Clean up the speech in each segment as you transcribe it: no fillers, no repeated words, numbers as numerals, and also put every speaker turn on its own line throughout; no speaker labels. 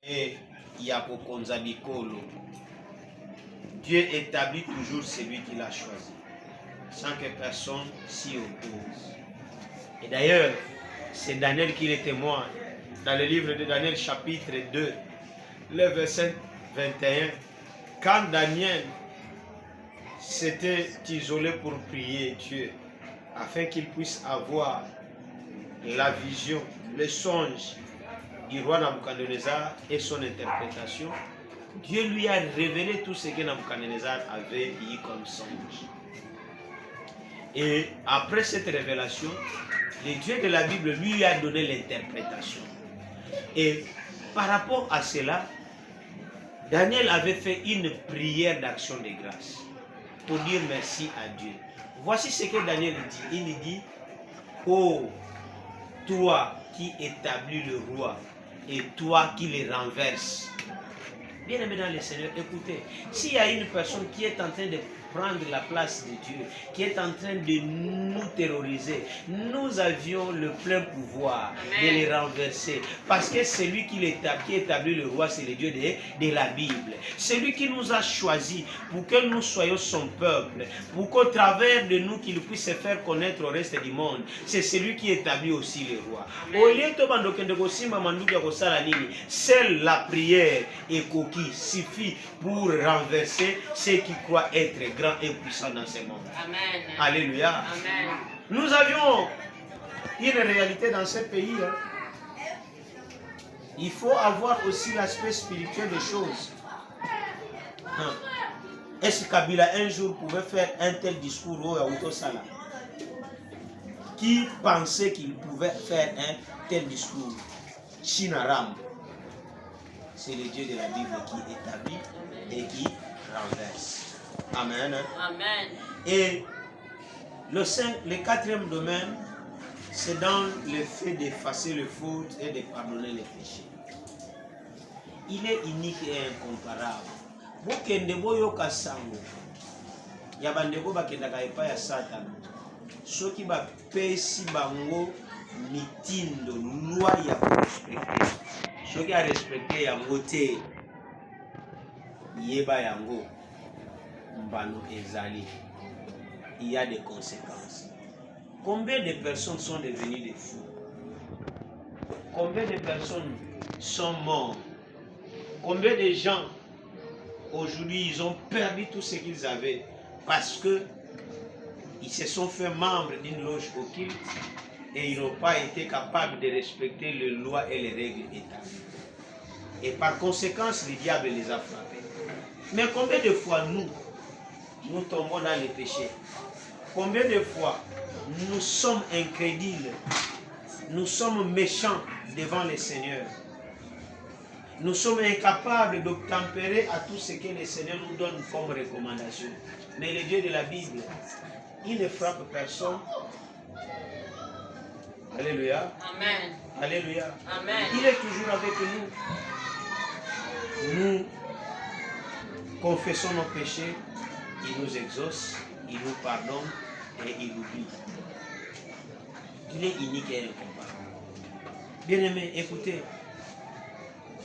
Et Yakokonza Bikolo. Dieu établit toujours celui qu'il a choisi, sans que personne s'y oppose. Et d'ailleurs, c'est Daniel qui le témoigne. Dans le livre de Daniel chapitre 2, le verset 21, quand Daniel s'était isolé pour prier Dieu, afin qu'il puisse avoir la vision, le songe du roi Nabuchodonosor et son interprétation, Dieu lui a révélé tout ce que Nabuchodonosor avait eu comme songe. Et après cette révélation, le Dieu de la Bible lui a donné l'interprétation. Et par rapport à cela, Daniel avait fait une prière d'action de grâce pour dire merci à Dieu. Voici ce que Daniel dit. Il dit, oh, toi qui établis le roi et toi qui le renverses. Bien aimé dans le Seigneur, écoutez, s'il y a une personne qui est en train de prendre la place de Dieu, qui est en train de nous terroriser, nous avions le plein pouvoir de les renverser. Parce que celui qui établit le roi, c'est le Dieu de la Bible. Celui qui nous a choisis pour que nous soyons son peuple, pour qu'au travers de nous, qu'il puisse se faire connaître au reste du monde, c'est celui qui établit aussi le roi. Au lieu de seule la prière et qui suffit pour renverser ceux qui croient être grands et puissants dans ce monde.
Amen.
Alléluia.
Amen.
Nous avions une réalité dans ce pays. Il faut avoir aussi l'aspect spirituel des choses. Est-ce que Kabila un jour pouvait faire un tel discours au Autosala? Qui pensait qu'il pouvait faire un tel discours? Chinaram. C'est le Dieu de la Bible qui établit et qui renverse. Amen.
Amen.
Et le quatrième domaine, c'est dans le fait d'effacer les fautes et de pardonner les péchés. Il est unique et incomparable. Bokende boyoka sango. Yabandeko bakendaka epai ya Satan. Soki bapesi bango mitindo loi ya respecter. Ceux qui a respecté yango te yeba yango mbano ezali. Il y a des conséquences. Combien de personnes sont devenues des fous? Combien de personnes sont mortes? Combien de gens aujourd'hui ils ont perdu tout ce qu'ils avaient parce que ils se sont fait membres d'une loge occulte et ils n'ont pas été capables de respecter les lois et les règles établies. Et par conséquent, le diable les a frappés. Mais combien de fois nous tombons dans les péchés? Combien de fois nous sommes incrédules? Nous sommes méchants devant le Seigneur. Nous sommes incapables d'obtempérer à tout ce que le Seigneur nous donne comme recommandation. Mais le Dieu de la Bible, il ne frappe personne. Alléluia.
Amen.
Alléluia.
Amen.
Il est toujours avec nous. Nous confessons nos péchés, il nous exauce, il nous pardonne et il oublie. Il est unique et incomparable. Bien-aimés, écoutez,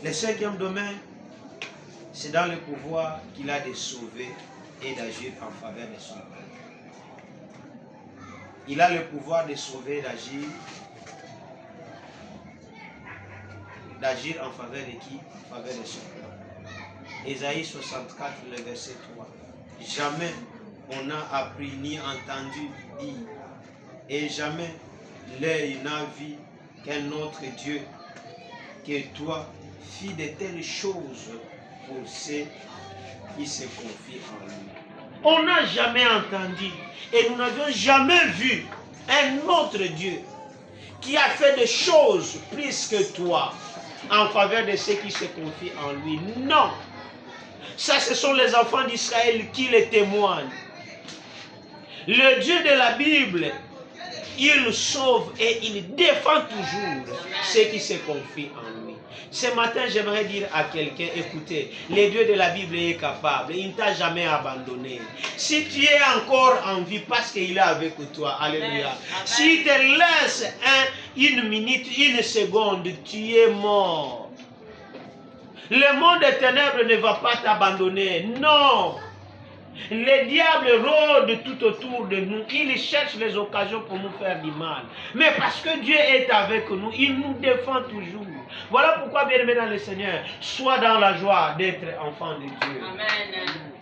le cinquième domaine, c'est dans le pouvoir qu'il a de sauver et d'agir en faveur de son peuple. Il a le pouvoir de sauver et d'agir en faveur de qui? En faveur de son peuple. Ésaïe 64, le verset 3. Jamais on n'a appris ni entendu dire, et jamais l'œil n'a vu qu'un autre Dieu que toi fit de telles choses pour ceux qui se confient en lui. On n'a jamais entendu et nous n'avions jamais vu un autre Dieu qui a fait des choses plus que toi en faveur de ceux qui se confient en lui. Non. Ça, ce sont les enfants d'Israël qui le témoignent. Le Dieu de la Bible, il sauve et il défend toujours ceux qui se confient en lui. Ce matin, j'aimerais dire à quelqu'un, écoutez, le Dieu de la Bible est capable, il ne t'a jamais abandonné. Si tu es encore en vie, parce qu'il est avec toi, alléluia. S'il te laisse une minute, une seconde, tu es mort. Le monde des ténèbres ne va pas t'abandonner. Non. Les diables rôdent tout autour de nous. Ils cherchent les occasions pour nous faire du mal. Mais parce que Dieu est avec nous, il nous défend toujours. Voilà pourquoi, bien-aimé dans le Seigneur, sois dans la joie d'être enfant de Dieu.
Amen.